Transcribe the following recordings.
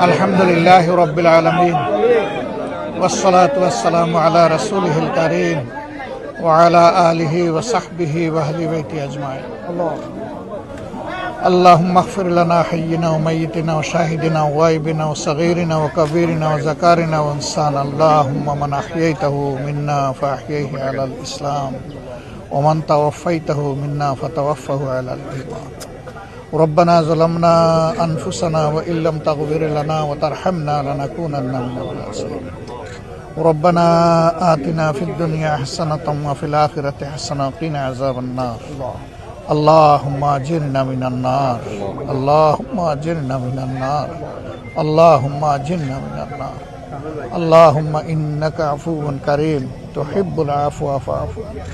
আলহামদুলিল্লাহি রাব্বিল আলামিন ওয়াসসালাতু ওয়াসসালামু আলা রাসূলিহিল কারীম ওয়া আলা আলিহি ওয়া সাহবিহি ওয়া আহলি বাইতি আজমাইন। اللهم اغفر لنا حينا وميتنا وشاهدنا وغائبنا وصغيرنا وكبيرنا وذكارنا وانسانا. اللهم من احييته منا فاحييه على الاسلام ومن توفيته منا فتوفه على الايمان. ربنا ظلمنا انفسنا وان لم تغفر لنا وترحمنا لنكونن من الخاسرين. ربنا آتنا في الدنيا حسنة وفي الآخرة حسنة وقنا عذاب النار. اللهم أجرنا من النار. اللهم أجرنا من النار. اللهم أجرنا من النار. اللهم إنك عفو كريم تحب العفو فاعف عنا.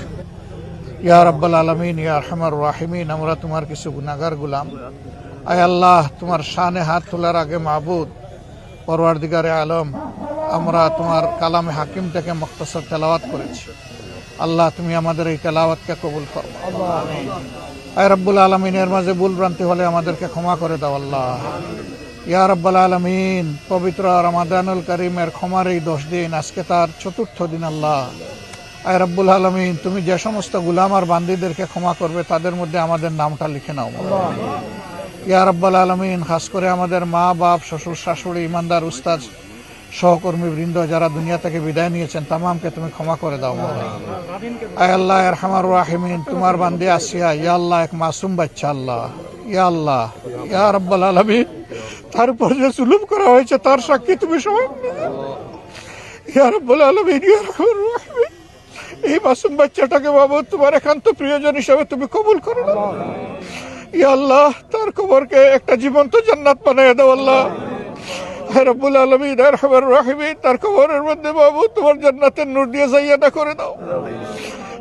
ইয়া রাব্বাল আলামিন, ইয়া আরহামার রাহিমিন, আমরা তোমার কিছু গুনাহগার গোলাম। আয় আল্লাহ, তোমার শানে হাত তোলার আগে মাবুদ পরওয়ারদিগারে আলম, আমরা তোমার কালামে হাকিম থেকে মুখতাসার তেলাওয়াত করেছি। আল্লাহ, তুমি আমাদের এই তেলাওয়াতকে কবুল করো। আয় রব্বুল আলামিন, এর মাঝে ভুল ভ্রান্তি হলে আমাদেরকে ক্ষমা করে দাও আল্লাহ। ইয়া রাব্বাল আলামিন, পবিত্র রমাদানুল কারীমের ক্ষমার এই 10 দিন, আজকে তার 4র্থ দিন আল্লাহ। আয় রব্বুল আলামিন, তুমি যে সমস্ত গুলাম আর বান্দীদেরকে ক্ষমা করবে তাদের মধ্যে আমাদের নামটা লিখে নাও। ইয়া রাব্বাল আলামিন, খাস করে আমাদের মা বাপ, শ্বশুর শাশুড়ি, ইমানদার উস্তাদ, সহকর্মী বৃন্দ যারা দুনিয়া থেকে বিদায় নিয়েছেন তামামকে তুমি ক্ষমা করে দাও। আয় আল্লাহ আরহামার রাহিমিন, তোমার বান্দী আসিয়া, ইয়া আল্লাহ, এক মাসুম বাচ্চা আল্লাহ, ইয়া আল্লাহ, ইয়া রাব্বাল আলামিন, তার উপর যে জুলুম করা হয়েছে তার সাক্ষী তুমি সবাই। ইয়া রাব্বাল আলামিন, ইয়া আরহামার রাহিমিন, এই মাসুম বাচ্চাটাকে বাবু তোমার একান্ত প্রিয়জন হিসাবে তুমি কবুল করো। ইয়া আল্লাহ, তার কবরকে একটা জীবন্ত জান্নাত বানায় দাও আল্লাহ। হে রব্বুল আলামিন, আরহামার রাহিমিন, তার কবরের মধ্যে বাবু তোমার জান্নাতের নূর দিয়ে জাইয়াদা করে দাও।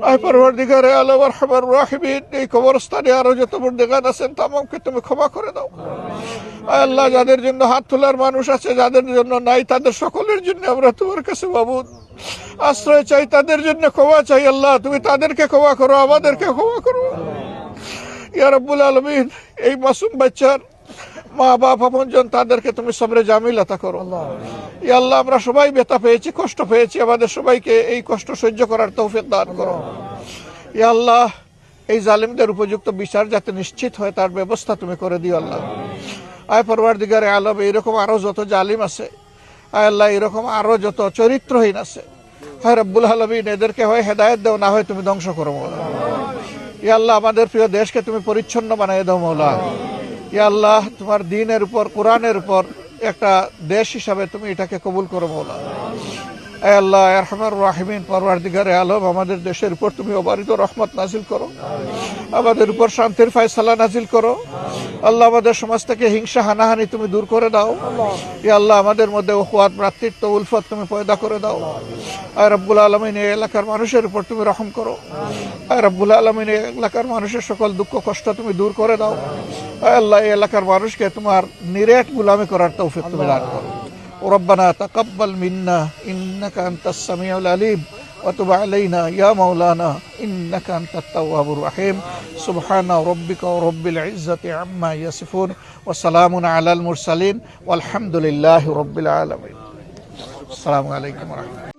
আয় পরওয়ারদিগারে আলম, আরহামার রাহিমিন, এই কবরস্থানে আরো যত মুর্দেগান আছেন তামামকে তুমি ক্ষমা করে দাও। আয় আল্লাহ, যাদের জন্য হাত তোলার মানুষ আছে, যাদের জন্য নাই, তাদের সকলের জন্য আমরা তোমার কাছে বাবু আশ্রয় চাই, তাদের জন্য ক্ষমা চাই আল্লাহ। তুমি তাদেরকে ক্ষমা করো, আমাদেরকে ক্ষমা করো। ইয়া রাব্বুল আলামিন, এই মাসুম বাচ্চার মা বাপ আপনজন, তাদেরকে তুমি সবরে জামিল আতা করো। ইয়া আল্লাহ, আমরা সবাই ব্যথা পেয়েছি, কষ্ট পেয়েছি, আমাদের সবাইকে এই কষ্ট সহ্য করার তৌফিক দান করো। ইয়া আল্লাহ, এই জালিমদের উপযুক্ত বিচার যাতে নিশ্চিত হয় তার ব্যবস্থা তুমি করে দিও আল্লাহ। আয় পরওয়ারদিগারে আলম, এইরকম আরো যত জালিম আছে, আয় আল্লাহ, এরকম আরো যত চরিত্রহীন আছে, হায় রব্বুল আলামিন, এদেরকে হয় হেদায়েত দাও, না হয় তুমি ধ্বংস করো মৌলা। ইয়া আল্লাহ, আমাদের প্রিয় দেশকে তুমি পরিচ্ছন্ন বানিয়ে দাও মৌলা। ইয়া আল্লাহ, তোমার দ্বীনের উপর, কোরআনের উপর একটা দেশ হিসাবে তুমি এটাকে কবুল করো মৌলা। আয় আল্লাহ আরহামার রাহিমিন, পরওয়ারদিগারে আলম, আমাদের দেশের উপর তুমি অবারিত রহমত নাজিল করো, আমাদের উপর শান্তির ফয়সালা নাজিল করো আল্লাহ। আমাদের সমাজ থেকে হিংসা হানাহানি তুমি দূর করে দাও। ইয়া আল্লাহ, আমাদের মধ্যে উখওয়াত, ভ্রাতৃত্ব, উলফত তুমি পয়দা করে দাও। আয় রব্বুল আলামিন, এই এলাকার মানুষের উপর তুমি রহম করো। আয় রব্বুল আলামিন, এই এলাকার মানুষের সকল দুঃখ কষ্ট তুমি দূর করে দাও। আয় আল্লাহ, এই এলাকার মানুষকে তোমার নিরেট গোলামি করার তৌফিক তুমি দান করো। ربنا تقبل منا إنك أنت السميع العليم وتب علينا يا مولانا إنك أنت التواب الرحيم. سبحان ربك رب العزة عما يصفون وسلام على المرسلين والحمد لله رب العالمين. السلام عليكم ورحمة الله.